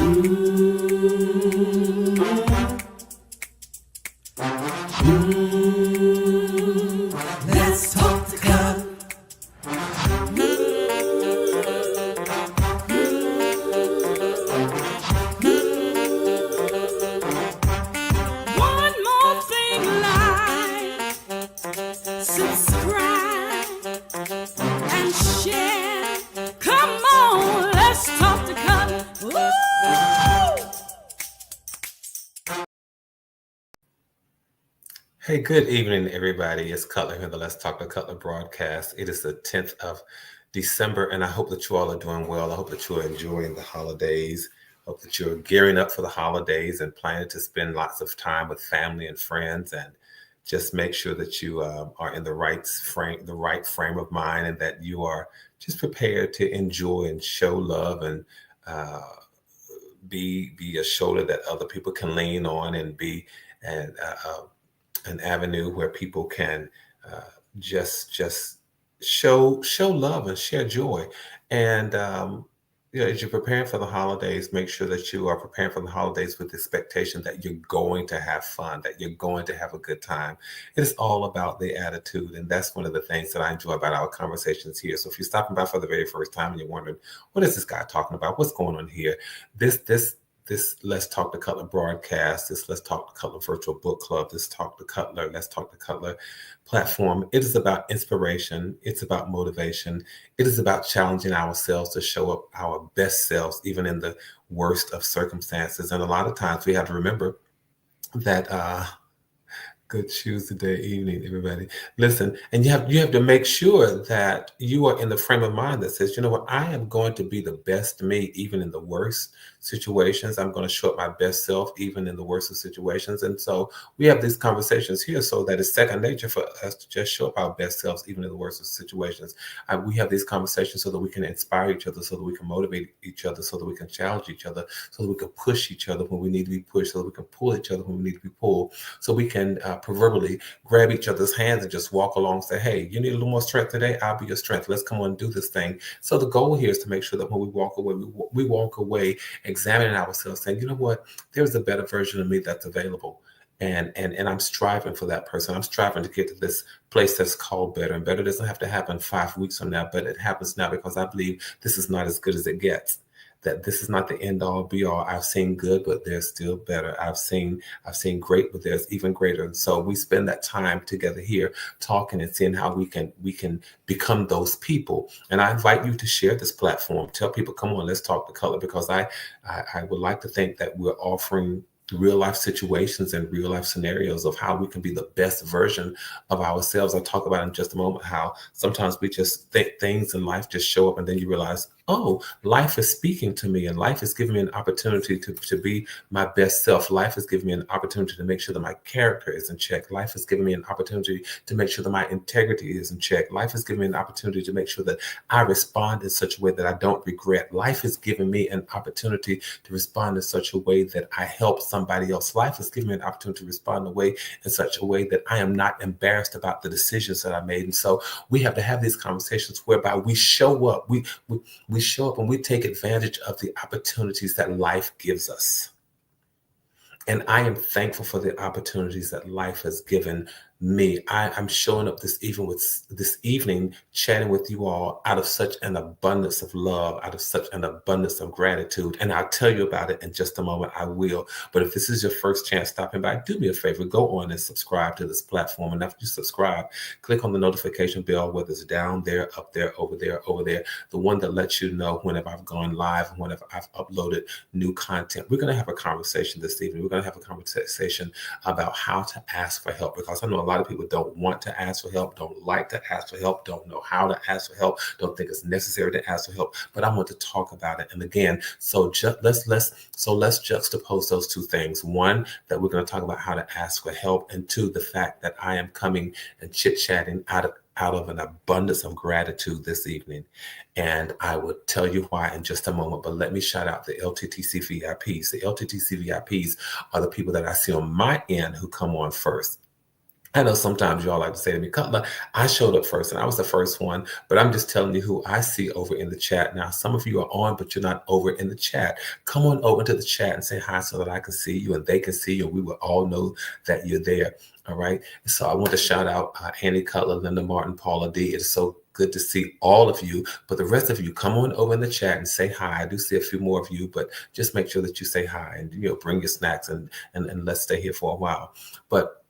Let's talk the color. One more thing, like, subscribe, and share. Come on, let's talk the color. Woo! Hey, good evening, everybody. It's Cutler here, the Let's Talk to Cutler broadcast. It is the 10th of December, and I hope that you all are doing well. I hope that you are enjoying the holidays. I hope that you're gearing up for the holidays and planning to spend lots of time with family and friends, and just make sure that you are in the right frame of mind, and that you are just prepared to enjoy and show love and uh, be a shoulder that other people can lean on, and be and an avenue where people can uh, just show love and share joy. And as you're preparing for the holidays, make sure that you are preparing for the holidays with the expectation that you're going to have fun, that you're going to have a good time. It's all about the attitude, and that's one of the things that I enjoy about our conversations here. So if you're stopping by for the very first time and you're wondering, what is this guy talking about? What's going on here? This Let's Talk to Cutler broadcast, this Let's Talk to Cutler virtual book club, this Let's Talk to Cutler platform, it is about inspiration. It's about motivation. It is about challenging ourselves to show up our best selves, even in the worst of circumstances. And a lot of times we have to remember that good Tuesday evening, everybody. Listen, and you have to make sure that you are in the frame of mind that says, you know what, I am going to be the best me, even in the worst situations. I'm going to show up my best self, even in the worst of situations. And so we have these conversations here so that it's second nature for us to just show up our best selves, even in the worst of situations. We have these conversations so that we can inspire each other, so that we can motivate each other, so that we can challenge each other, so that we can push each other when we need to be pushed, so that we can pull each other when we need to be pulled, so we can proverbially grab each other's hands and just walk along and say, hey, you need a little more strength today? I'll be your strength. Let's come on and do this thing. So the goal here is to make sure that when we walk away, we walk away examining ourselves, saying, you know what, there's a better version of me that's available. And I'm striving for that person. I'm striving to get to this place that's called better. And better doesn't have to happen 5 weeks from now, but it happens now, because I believe this is not as good as it gets. That this is not the end all be all. I've seen good, but there's still better. I've seen great, but there's even greater. And so we spend that time together here talking and seeing how we can become those people. And I invite you to share this platform. Tell people, come on, let's talk the color, because I would like to think that we're offering real life situations and real life scenarios of how we can be the best version of ourselves. I'll talk about in just a moment how sometimes we just think things in life just show up, and then you realize, oh, life is speaking to me, and life is giving me an opportunity to be my best self. Life is giving me an opportunity to make sure that my character is in check. Life is giving me an opportunity to make sure that my integrity is in check. Life is giving me an opportunity to make sure that I respond in such a way that I don't regret. Life is giving me an opportunity to respond in such a way that I help somebody else. Life is giving me an opportunity to respond in such a way that I am not embarrassed about the decisions that I made. And so we have to have these conversations whereby we show up. We show up and we take advantage of the opportunities that life gives us. And I am thankful for the opportunities that life has given me. I'm showing up this evening, chatting with you all out of such an abundance of love, out of such an abundance of gratitude. And I'll tell you about it in just a moment. I will. But if this is your first chance stopping by, do me a favor, go on and subscribe to this platform. And after you subscribe, click on the notification bell, whether it's down there, up there, over there, the one that lets you know whenever I've gone live, whenever I've uploaded new content. We're going to have a conversation this evening. We're going to have a conversation about how to ask for help, because I know a lot of people don't want to ask for help, don't like to ask for help, don't know how to ask for help, don't think it's necessary to ask for help. But I want to talk about it. And again, let's juxtapose those two things. One, that we're going to talk about how to ask for help, and two, the fact that I am coming and chit-chatting out of an abundance of gratitude this evening. And I will tell you why in just a moment, but let me shout out the LTTC VIPs. The LTTC VIPs are the people that I see on my end who come on first. I know sometimes y'all like to say to me, Cutler, I showed up first and I was the first one, but I'm just telling you who I see over in the chat. Now, some of you are on, but you're not over in the chat. Come on over to the chat and say hi so that I can see you and they can see you and we will all know that you're there. All right. So I want to shout out Annie Cutler, Linda Martin, Paula D. It's so good to see all of you. But the rest of you, come on over in the chat and say hi. I do see a few more of you, but just make sure that you say hi and bring your snacks and let's stay here for a while. But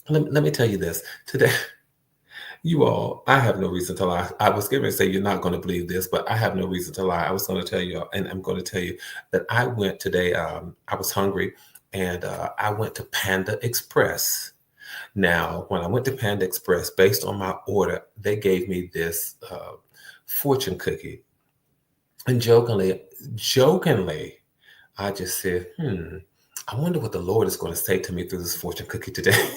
let me tell you this today. You all, I have no reason to lie. I was going to say you're not going to believe this, but I have no reason to lie. I was going to tell you, and I'm going to tell you that I went today. I was hungry, and I went to Panda Express. Now, when I went to Panda Express, based on my order, they gave me this fortune cookie, and jokingly, I just said, I wonder what the Lord is going to say to me through this fortune cookie today.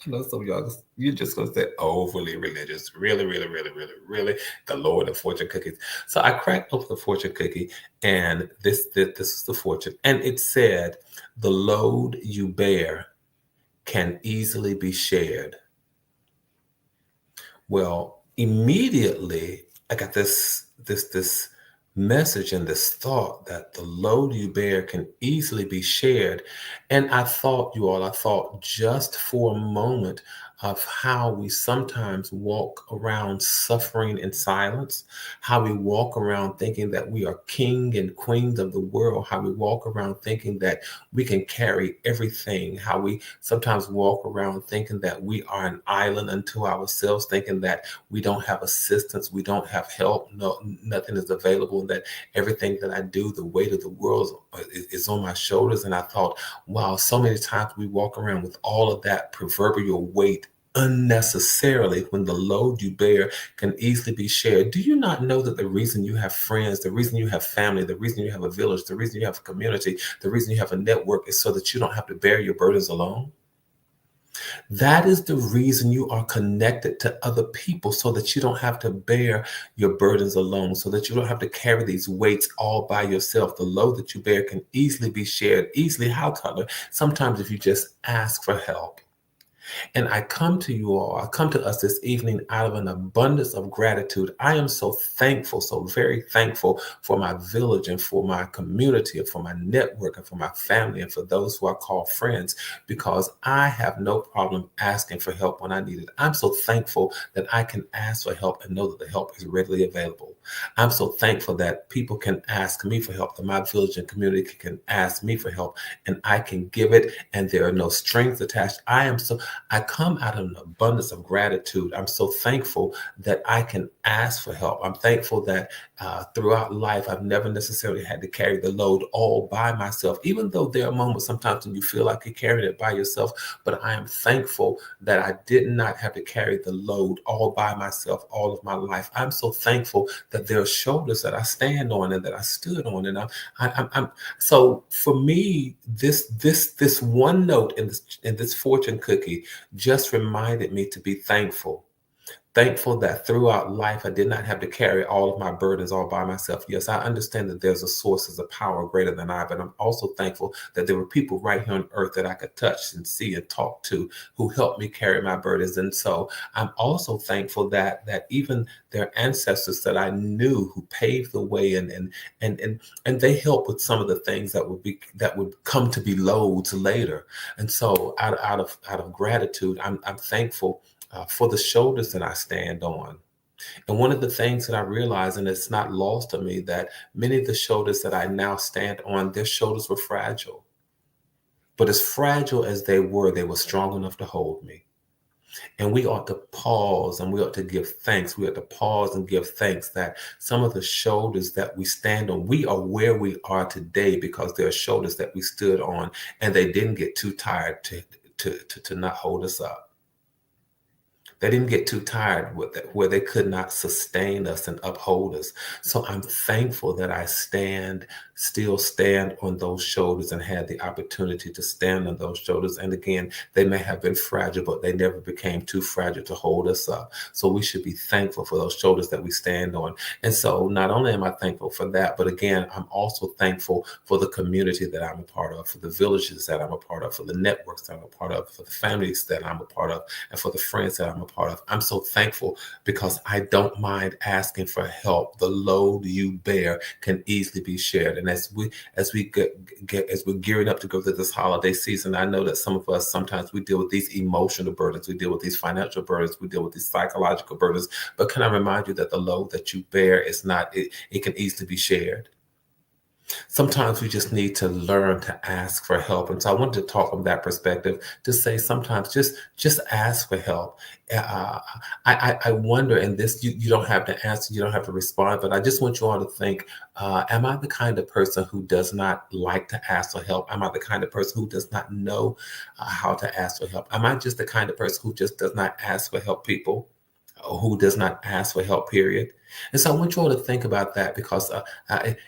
I know some of y'all, you're just going to say overly religious. Really, really, really, really, really, the Lord of fortune cookies. So I cracked open the fortune cookie, and this is the fortune. And it said, the load you bear can easily be shared. Well, immediately I got this message and this thought that the load you bear can easily be shared. And I thought just for a moment of how we sometimes walk around suffering in silence, how we walk around thinking that we are king and queens of the world, how we walk around thinking that we can carry everything, how we sometimes walk around thinking that we are an island unto ourselves, thinking that we don't have assistance, we don't have help, no, nothing is available, and that everything that I do, the weight of the world is on my shoulders. And I thought, wow, so many times we walk around with all of that proverbial weight unnecessarily when the load you bear can easily be shared. Do you not know that the reason you have friends, the reason you have family, the reason you have a village, the reason you have a community, the reason you have a network is so that you don't have to bear your burdens alone? That is the reason you are connected to other people, so that you don't have to bear your burdens alone, so that you don't have to carry these weights all by yourself. The load that you bear can easily be shared. Easily, how, Cutler? Sometimes if you just ask for help. And I come to you all, I come to us this evening out of an abundance of gratitude. I am so thankful, so very thankful for my village and for my community and for my network and for my family and for those who I call friends, because I have no problem asking for help when I need it. I'm so thankful that I can ask for help and know that the help is readily available. I'm so thankful that people can ask me for help, that my village and community can ask me for help, and I can give it, and there are no strings attached. I come out of an abundance of gratitude. I'm so thankful that I can ask for help. I'm thankful that throughout life, I've never necessarily had to carry the load all by myself, even though there are moments sometimes when you feel like you're carrying it by yourself. But I am thankful that I did not have to carry the load all by myself all of my life. I'm so thankful that there are shoulders that I stand on and that I stood on. And I'm so for me, this one note in this fortune cookie just reminded me to be thankful. Thankful that throughout life, I did not have to carry all of my burdens all by myself. Yes, I understand that there's a source, there's a power greater than I, but I'm also thankful that there were people right here on earth that I could touch and see and talk to who helped me carry my burdens. And so I'm also thankful that even their ancestors that I knew who paved the way and they helped with some of the things that would come to be loads later. And so out of gratitude, I'm thankful for the shoulders that I stand on. And one of the things that I realize, and it's not lost to me, that many of the shoulders that I now stand on, their shoulders were fragile. But as fragile as they were strong enough to hold me. And we ought to pause and we ought to give thanks. We ought to pause and give thanks that some of the shoulders that we stand on, we are where we are today because there are shoulders that we stood on and they didn't get too tired to not hold us up. They didn't get too tired with it, where they could not sustain us and uphold us. So I'm thankful that I still stand on those shoulders and had the opportunity to stand on those shoulders. And again, they may have been fragile, but they never became too fragile to hold us up. So we should be thankful for those shoulders that we stand on. And so not only am I thankful for that, but again, I'm also thankful for the community that I'm a part of, for the villages that I'm a part of, for the networks that I'm a part of, for the families that I'm a part of, and for the friends that I'm a part of. I'm so thankful because I don't mind asking for help. The load you bear can easily be shared. And as we're gearing up to go through this holiday season, I know that some of us, sometimes we deal with these emotional burdens, we deal with these financial burdens, we deal with these psychological burdens. But can I remind you that the load that you bear is not, it can easily be shared. Sometimes we just need to learn to ask for help. And so I wanted to talk from that perspective to say sometimes just ask for help. I wonder, and this, you don't have to answer, you don't have to respond, but I just want you all to think, am I the kind of person who does not like to ask for help? Am I the kind of person who does not know how to ask for help? Am I just the kind of person who just does not ask for help, people? Who does not ask for help, period. And so I want you all to think about that, because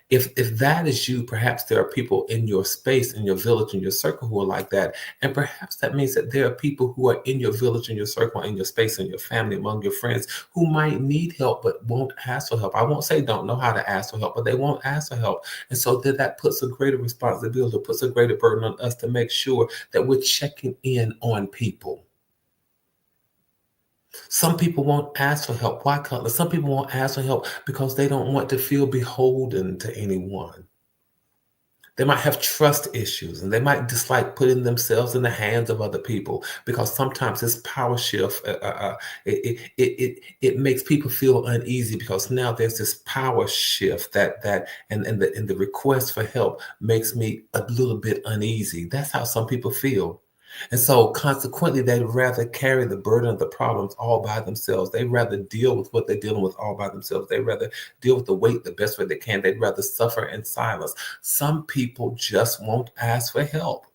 if that is you, perhaps there are people in your space, in your village, in your circle who are like that. And perhaps that means that there are people who are in your village, in your circle, in your space, in your family, among your friends, who might need help but won't ask for help. I won't say don't know how to ask for help, but they won't ask for help. And so then that puts a greater responsibility, puts a greater burden on us to make sure that we're checking in on people. Some people won't ask for help. Why, Cutler? Some people won't ask for help because they don't want to feel beholden to anyone. They might have trust issues, and they might dislike putting themselves in the hands of other people, because sometimes this power shift, it makes people feel uneasy, because now there's this power shift and the request for help makes me a little bit uneasy. That's how some people feel. And so consequently, they'd rather carry the burden of the problems all by themselves. They'd rather deal with what they're dealing with all by themselves. They'd rather deal with the weight the best way they can. They'd rather suffer in silence. Some people just won't ask for help.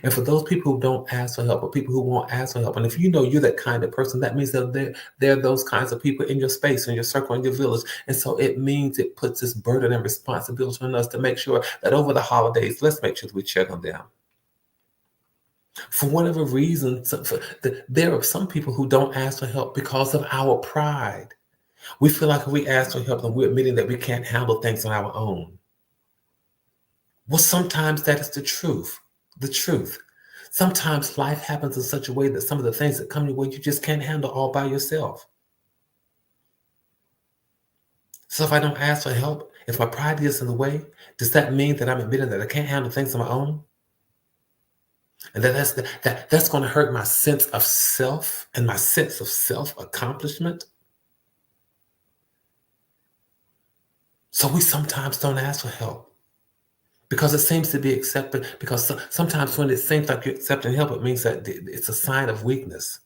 And for those people who don't ask for help, or people who won't ask for help, and if you know you're that kind of person, that means that there are those kinds of people in your space, in your circle, in your village. And so it means it puts this burden and responsibility on us to make sure that over the holidays, let's make sure that we check on them. For whatever reason, there are some people who don't ask for help because of our pride. We feel like if we ask for help, then we're admitting that we can't handle things on our own. Well, sometimes that is the truth. The truth. Sometimes life happens in such a way that some of the things that come your way, you just can't handle all by yourself. So if I don't ask for help, if my pride gets in the way, does that mean that I'm admitting that I can't handle things on my own? And that's going to hurt my sense of self and my sense of self-accomplishment. So we sometimes don't ask for help because it seems to be accepted. Because sometimes when it seems like you're accepting help, it means that it's a sign of weakness.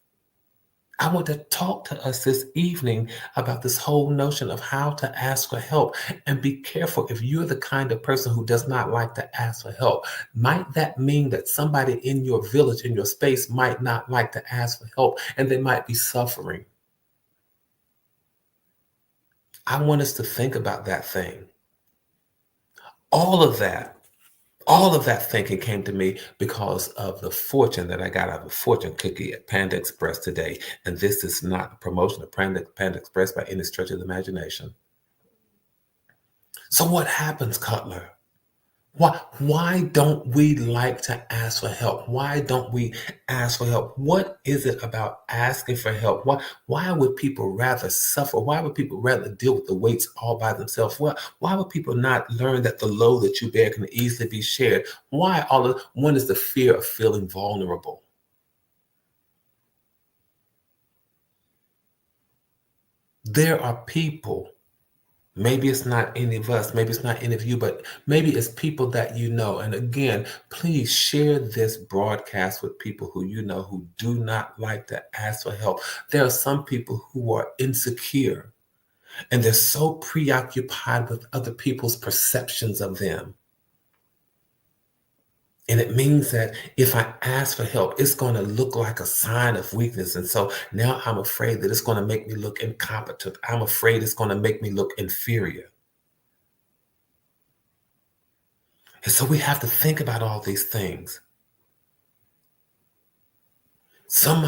I want to talk to us this evening about this whole notion of how to ask for help. And be careful, if you're the kind of person who does not like to ask for help, might that mean that somebody in your village, in your space, might not like to ask for help, and they might be suffering? I want us to think about that thing. All of that thinking came to me because of the fortune that I got out of a fortune cookie at Panda Express today. And this is not a promotion of Panda Express by any stretch of the imagination. So what happens, Cutler? Why don't we like to ask for help? Why don't we ask for help? What is it about asking for help? Why would people rather suffer? Why would people rather deal with the weights all by themselves? Why would people not learn that the load that you bear can easily be shared? One is the fear of feeling vulnerable. There are people, maybe it's not any of us, maybe it's not any of you, but maybe it's people that you know. And again, please share this broadcast with people who you know who do not like to ask for help. There are some people who are insecure, and they're so preoccupied with other people's perceptions of them. And it means that if I ask for help, it's going to look like a sign of weakness. And so now I'm afraid that it's going to make me look incompetent. I'm afraid it's going to make me look inferior. And so we have to think about all these things. One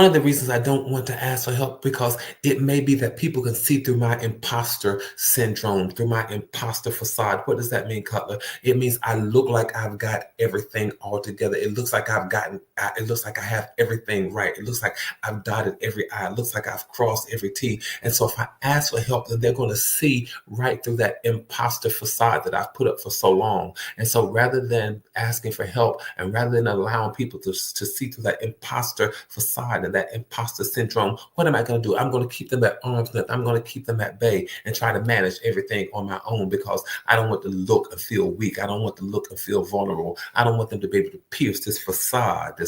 of the reasons I don't want to ask for help, because it may be that people can see through my imposter syndrome, through my imposter facade. What does that mean, Cutler? It means I look like I've got everything all together. It looks like it looks like I have everything right. It looks like I've dotted every I. It looks like I've crossed every T. And so if I ask for help, then they're going to see right through that imposter facade that I've put up for so long. And so rather than asking for help, and rather than allowing people to see through that imposter facade and that imposter syndrome, what am I going to do? I'm going to keep them at arm's length. I'm going to keep them at bay and try to manage everything on my own, because I don't want to look and feel weak. I don't want to look and feel vulnerable. I don't want them to be able to pierce this facade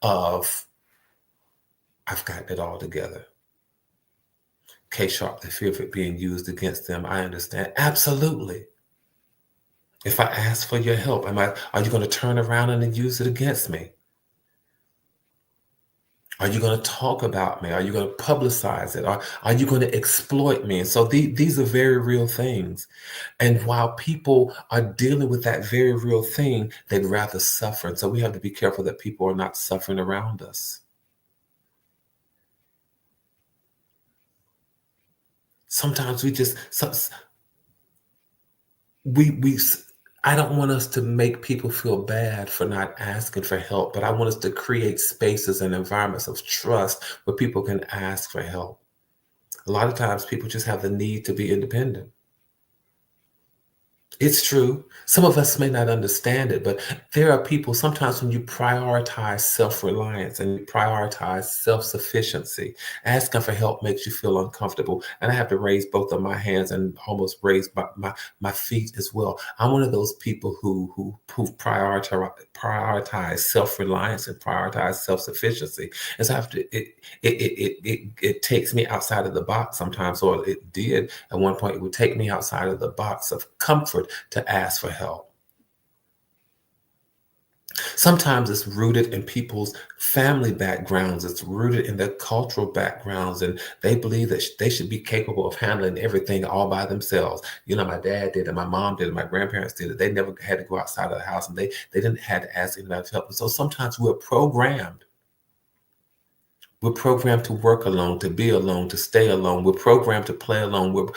of I've got it all together. K Sharp, the fear of it being used against them. I understand. Absolutely. If I ask for your help, are you going to turn around and then use it against me? Are you going to talk about me? Are you going to publicize it? Are you going to exploit me? And so these are very real things. And while people are dealing with that very real thing, they'd rather suffer. And so we have to be careful that people are not suffering around us. Sometimes I don't want us to make people feel bad for not asking for help, but I want us to create spaces and environments of trust where people can ask for help. A lot of times people just have the need to be independent. It's true. Some of us may not understand it, but there are people, sometimes when you prioritize self-reliance and you prioritize self-sufficiency, asking for help makes you feel uncomfortable. And I have to raise both of my hands and almost raise my feet as well. I'm one of those people who prioritize self-reliance and prioritize self-sufficiency. And so it takes me outside of the box sometimes, or it did at one point. It would take me outside of the box of comfort to ask for help. Sometimes it's rooted in people's family backgrounds. It's rooted in their cultural backgrounds, and they believe that they should be capable of handling everything all by themselves. You know, my dad did it, my mom did it, my grandparents did it. They never had to go outside of the house, and they didn't have to ask anybody for help. And so sometimes we're programmed. We're programmed to work alone, to be alone, to stay alone. We're programmed to play alone.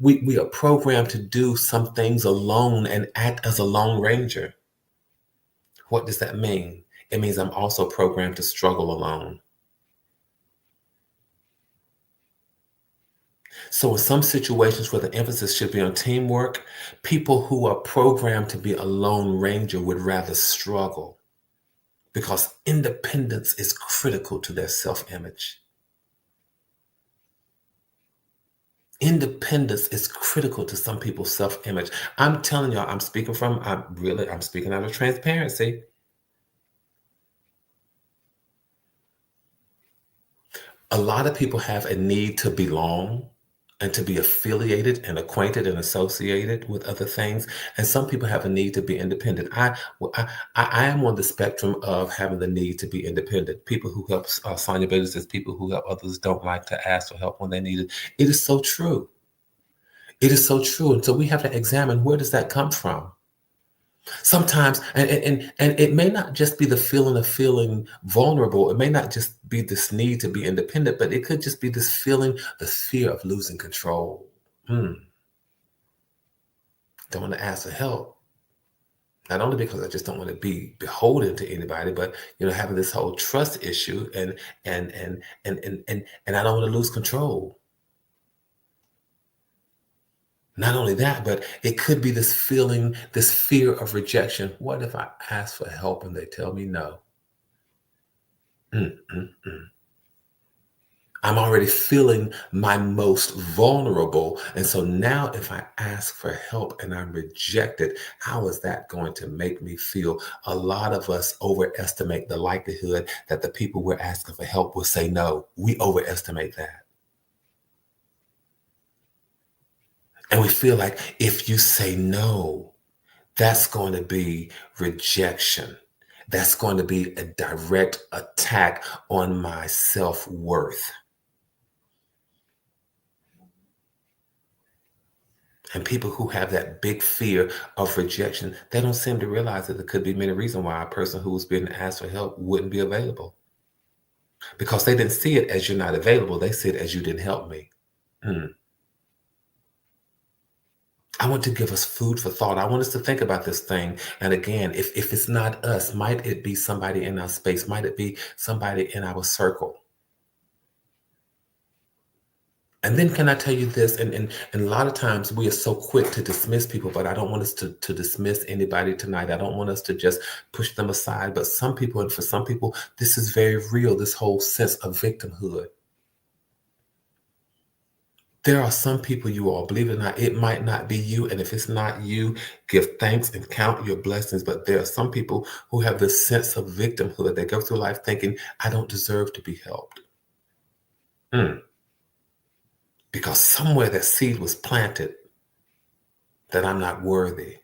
We are programmed to do some things alone and act as a lone ranger. What does that mean? It means I'm also programmed to struggle alone. So in some situations where the emphasis should be on teamwork, people who are programmed to be a lone ranger would rather struggle, because independence is critical to their self-image. Independence is critical to some people's self-image. I'm telling y'all, I'm speaking out of transparency. A lot of people have a need to belong and to be affiliated and acquainted and associated with other things. And some people have a need to be independent. I am on the spectrum of having the need to be independent. People who help, Sonia Bailey says, people who help others don't like to ask for help when they need it. It is so true. It is so true. And so we have to examine, where does that come from? Sometimes, and it may not just be the feeling of feeling vulnerable. It may not just be this need to be independent, but it could just be this feeling, the fear of losing control. Don't want to ask for help. Not only because I just don't want to be beholden to anybody, but having this whole trust issue, and I don't want to lose control. Not only that, but it could be this feeling, this fear of rejection. What if I ask for help and they tell me no? I'm already feeling my most vulnerable. And so now if I ask for help and I'm rejected, how is that going to make me feel? A lot of us overestimate the likelihood that the people we're asking for help will say no. We overestimate that. And we feel like if you say no, that's going to be rejection. That's going to be a direct attack on my self-worth. And people who have that big fear of rejection, they don't seem to realize that there could be many reasons why a person who's been asked for help wouldn't be available. Because they didn't see it as you're not available. They see it as you didn't help me. I want to give us food for thought. I want us to think about this thing. And again, if it's not us, might it be somebody in our space? Might it be somebody in our circle? And then can I tell you this? And a lot of times we are so quick to dismiss people, but I don't want us to dismiss anybody tonight. I don't want us to just push them aside. But some people, and for some people, this is very real, this whole sense of victimhood. There are some people, you all, believe it or not, it might not be you. And if it's not you, give thanks and count your blessings. But there are some people who have this sense of victimhood. They go through life thinking, I don't deserve to be helped. Because somewhere that seed was planted that I'm not worthy.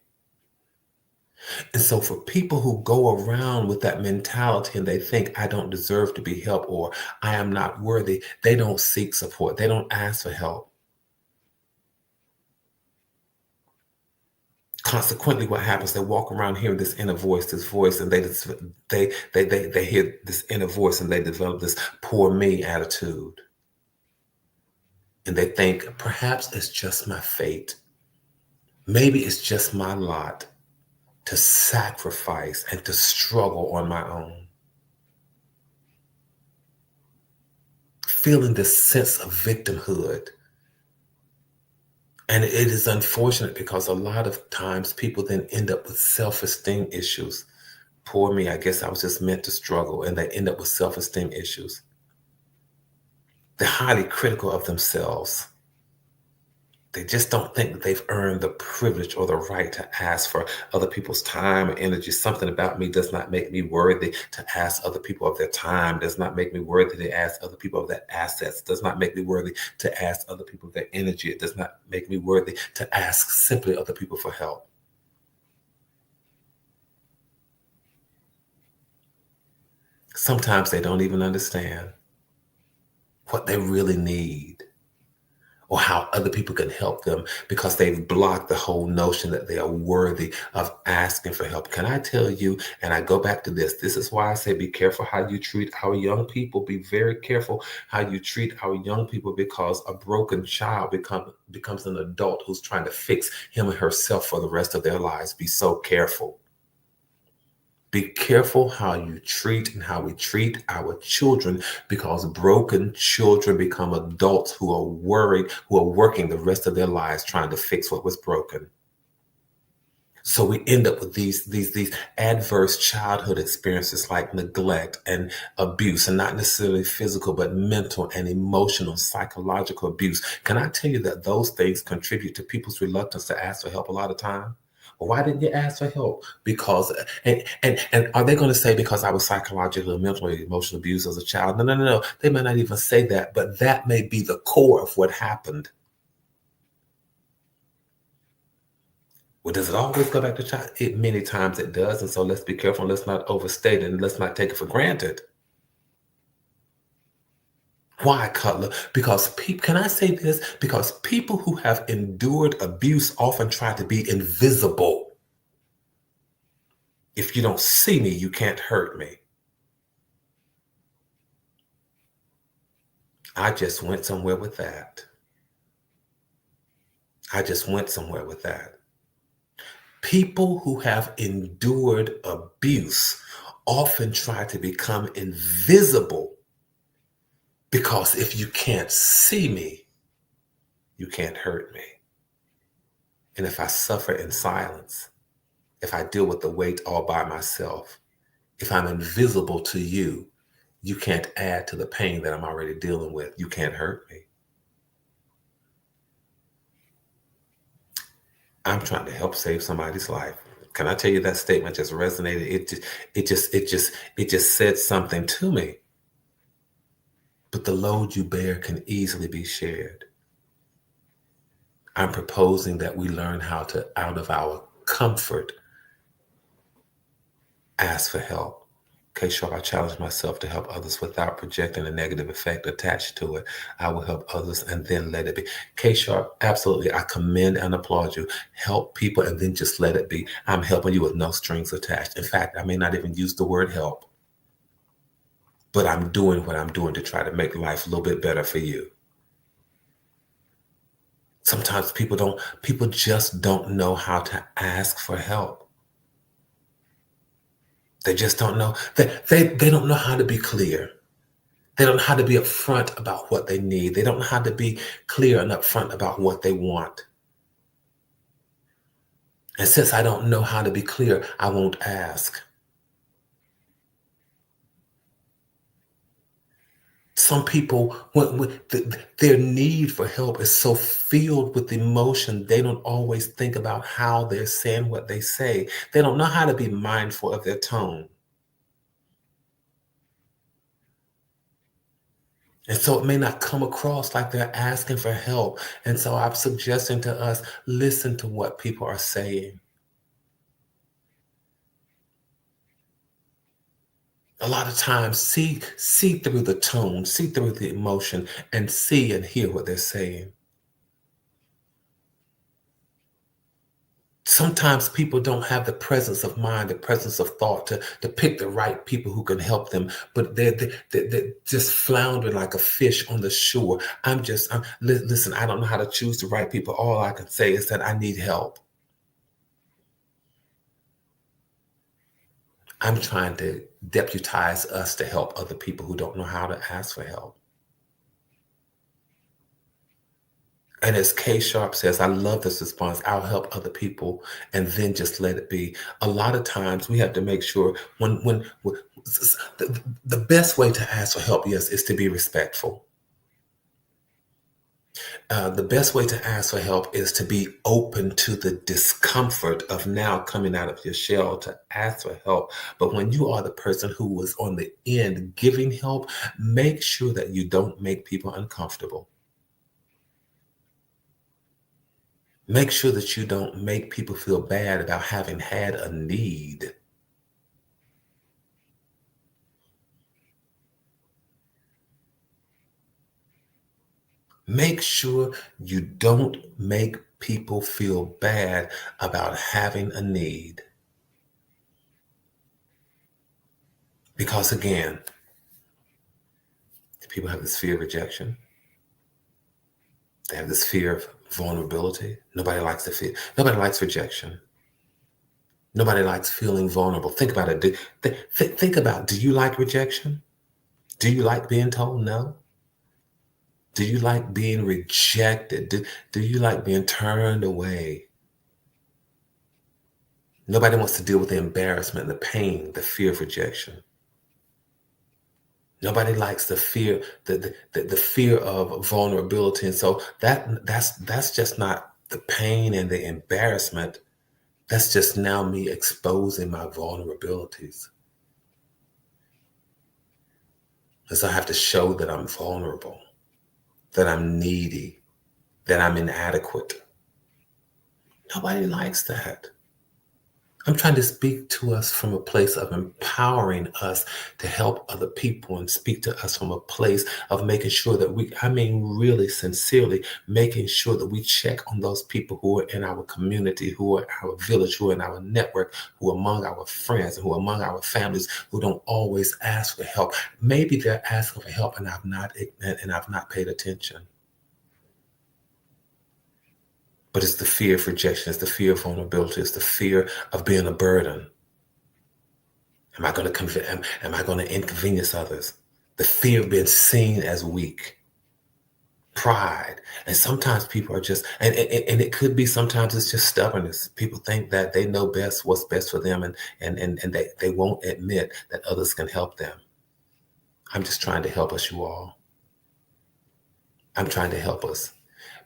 And so for people who go around with that mentality and they think I don't deserve to be helped or I am not worthy, they don't seek support. They don't ask for help. Consequently, what happens? They walk around hearing this inner voice, and they hear this inner voice and they develop this poor me attitude. And they think, perhaps it's just my fate. Maybe it's just my lot to sacrifice and to struggle on my own. Feeling this sense of victimhood. And it is unfortunate because a lot of times people then end up with self-esteem issues. Poor me, I guess I was just meant to struggle, and they end up with self-esteem issues. They're highly critical of themselves. They just don't think that they've earned the privilege or the right to ask for other people's time or energy. Something about me does not make me worthy to ask other people of their time, does not make me worthy to ask other people of their assets, does not make me worthy to ask other people of their energy. It does not make me worthy to ask simply other people for help. Sometimes they don't even understand what they really need or how other people can help them because they've blocked the whole notion that they are worthy of asking for help. Can I tell you, and I go back to this is why I say be careful how you treat our young people. Be very careful how you treat our young people, because a broken child becomes an adult who's trying to fix him or herself for the rest of their lives. Be so careful. Be careful how you treat and how we treat our children, because broken children become adults who are worried, who are working the rest of their lives trying to fix what was broken. So we end up with these adverse childhood experiences like neglect and abuse, and not necessarily physical, but mental and emotional, psychological abuse. Can I tell you that those things contribute to people's reluctance to ask for help a lot of time? Why didn't you ask for help? Because, and are they going to say because I was psychologically, mentally, emotionally abused as a child? No. They may not even say that, but that may be the core of what happened. Well, does it always go back to child? Many times it does. And so let's be careful. Let's not overstate it, and let's not take it for granted. Why, Cutler? Because can I say this? Because people who have endured abuse often try to be invisible. If you don't see me, you can't hurt me. I just went somewhere with that. People who have endured abuse often try to become invisible, because if you can't see me, you can't hurt me. And if I suffer in silence, if I deal with the weight all by myself, if I'm invisible to you, you can't add to the pain that I'm already dealing with. You can't hurt me. I'm trying to help save somebody's life. Can I tell you that statement just resonated? It just said something to me. But the load you bear can easily be shared. I'm proposing that we learn how to, out of our comfort, ask for help. Okay, sure, I challenge myself to help others without projecting a negative effect attached to it. I will help others and then let it be. K Sharp, absolutely. I commend and applaud you. Help people and then just let it be. I'm helping you with no strings attached. In fact, I may not even use the word help, but I'm doing what I'm doing to try to make life a little bit better for you. Sometimes people just don't know how to ask for help. They just don't know. They don't know how to be clear. They don't know how to be upfront about what they need. They don't know how to be clear and upfront about what they want. And since I don't know how to be clear, I won't ask. Some people, their need for help is so filled with emotion, they don't always think about how they're saying what they say. They don't know how to be mindful of their tone. And so it may not come across like they're asking for help. And so I'm suggesting to us, listen to what people are saying. A lot of times, see through the tone, see through the emotion, and see and hear what they're saying. Sometimes people don't have the presence of mind, the presence of thought to pick the right people who can help them, but they're just floundering like a fish on the shore. Listen, I don't know how to choose the right people. All I can say is that I need help. I'm trying to deputize us to help other people who don't know how to ask for help. And as K Sharp says, I love this response. I'll help other people and then just let it be. A lot of times we have to make sure the best way to ask for help, yes, is to be respectful. The best way to ask for help is to be open to the discomfort of now coming out of your shell to ask for help. But when you are the person who was on the end giving help, make sure that you don't make people uncomfortable. Make sure that you don't make people feel bad about having had a need. Make sure you don't make people feel bad about having a need. Because again, people have this fear of rejection. They have this fear of vulnerability. Nobody likes the fear. Nobody likes rejection. Nobody likes feeling vulnerable. Think about it. Think about, do you like rejection? Do you like being told no? Do you like being rejected? Do you like being turned away? Nobody wants to deal with the embarrassment, the pain, the fear of rejection. Nobody likes the fear, the fear of vulnerability. And so that's just not the pain and the embarrassment. That's just now me exposing my vulnerabilities. Because I have to show that I'm vulnerable, that I'm needy, that I'm inadequate. Nobody likes that. I'm trying to speak to us from a place of empowering us to help other people and speak to us from a place of making sure that really sincerely making sure that we check on those people who are in our community, who are our village, who are in our network, who are among our friends, who are among our families, who don't always ask for help. Maybe they're asking for help and I've not paid attention. But it's the fear of rejection, it's the fear of vulnerability, it's the fear of being a burden. Am I going to inconvenience others? The fear of being seen as weak. Pride. And sometimes people are just, and it could be sometimes it's just stubbornness. People think that they know best what's best for them and they won't admit that others can help them. I'm just trying to help us, you all. I'm trying to help us.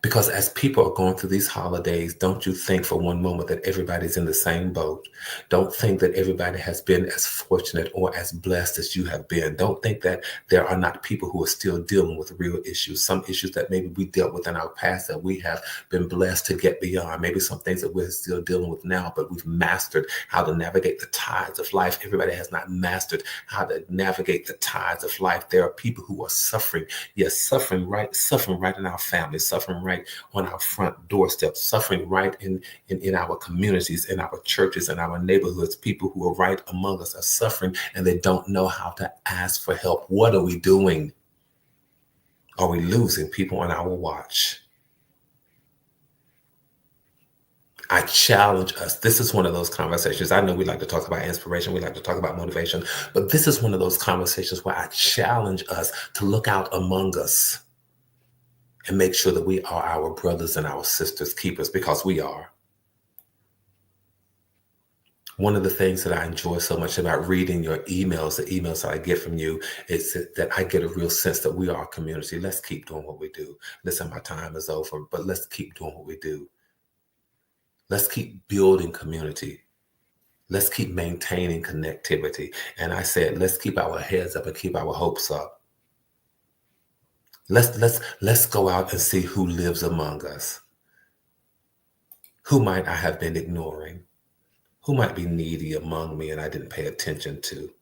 Because as people are going through these holidays, don't you think for one moment that everybody's in the same boat. Don't think that everybody has been as fortunate or as blessed as you have been. Don't think that there are not people who are still dealing with real issues, some issues that maybe we dealt with in our past that we have been blessed to get beyond. Maybe some things that we're still dealing with now, but we've mastered how to navigate the tides of life. Everybody has not mastered how to navigate the tides of life. There are people who are suffering. Yes, suffering right in our families, suffering right on our front doorsteps, suffering right in our communities, in our churches, in our neighborhoods. People who are right among us are suffering and they don't know how to ask for help. What are we doing? Are we losing people on our watch? I challenge us. This is one of those conversations. I know we like to talk about inspiration. We like to talk about motivation, but this is one of those conversations where I challenge us to look out among us and make sure that we are our brothers and our sisters' keepers, because we are. One of the things that I enjoy so much about reading your emails, the emails that I get from you, is that I get a real sense that we are a community. Let's keep doing what we do. Listen, my time is over, but let's keep doing what we do. Let's keep building community. Let's keep maintaining connectivity. And I said, let's keep our heads up and keep our hopes up. Let's go out and see who lives among us. Who might I have been ignoring? Who might be needy among me and I didn't pay attention to?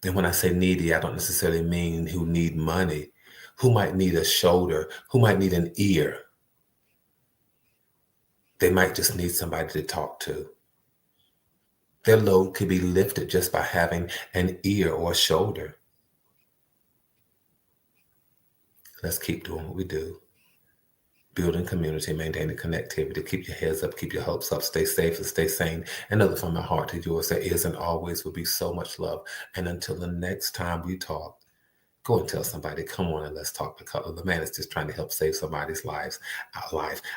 And when I say needy, I don't necessarily mean who need money. Who might need a shoulder? Who might need an ear? They might just need somebody to talk to. Their load could be lifted just by having an ear or a shoulder. Let's keep doing what we do. Building community, maintaining connectivity. Keep your heads up, keep your hopes up, stay safe and stay sane. And know that from my heart to yours, there is and always will be so much love. And until the next time we talk, go and tell somebody, come on and let's talk to Cutler. The man is just trying to help save somebody's life.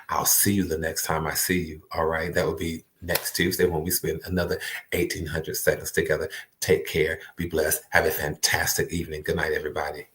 I'll see you the next time I see you. All right. That will be next Tuesday when we spend another 1,800 seconds together. Take care. Be blessed. Have a fantastic evening. Good night, everybody.